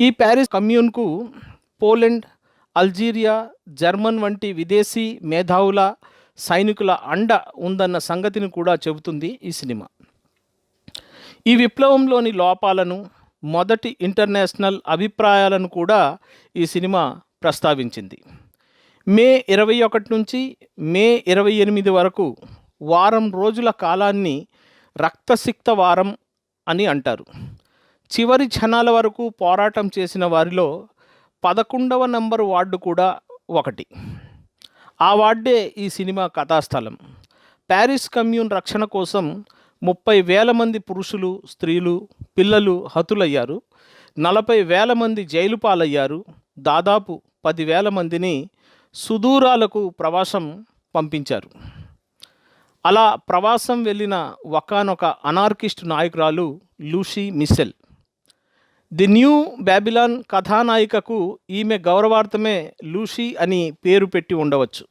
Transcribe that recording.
ఈ Paris కమ్యూన్కు Poland, Algeria, German వంటి విదేశీ మేధావుల, సైనికుల అండ ఉందన్న సంగతిని కూడా చెబుతుంది ఈ సినిమా. ఈ విప్లవంలోని లోపాలను, మొదటి ఇంటర్నేషనల్ అభిప్రాయాలను కూడా ఈ సినిమా ప్రస్తావించింది. మే 21 నుంచి మే 28 వరకు వారం రోజుల కాలాన్ని రక్తసిక్త వారం అని అంటారు. చివరి క్షణాల వరకు పోరాటం చేసిన వారిలో 11వ నంబర్ వార్డు కూడా ఒకటి. ఆ వార్డే ఈ సినిమా కథాస్థలం. ప్యారిస్ కమ్యూన్ రక్షణ కోసం 30,000 మంది పురుషులు, స్త్రీలు, పిల్లలు హతులయ్యారు. 40,000 మంది జైలు పాలయ్యారు. దాదాపు 10,000 మందిని సుదూరాలకు ప్రవాసం పంపించారు. అలా ప్రవాసం వెళ్ళిన ఒకానొక అనార్కిస్ట్ నాయకురాలు Lucy Michel. The New Babylon కథానాయికకు ఈమె గౌరవార్థమే లూసీ అని పేరు పెట్టి ఉండవచ్చు.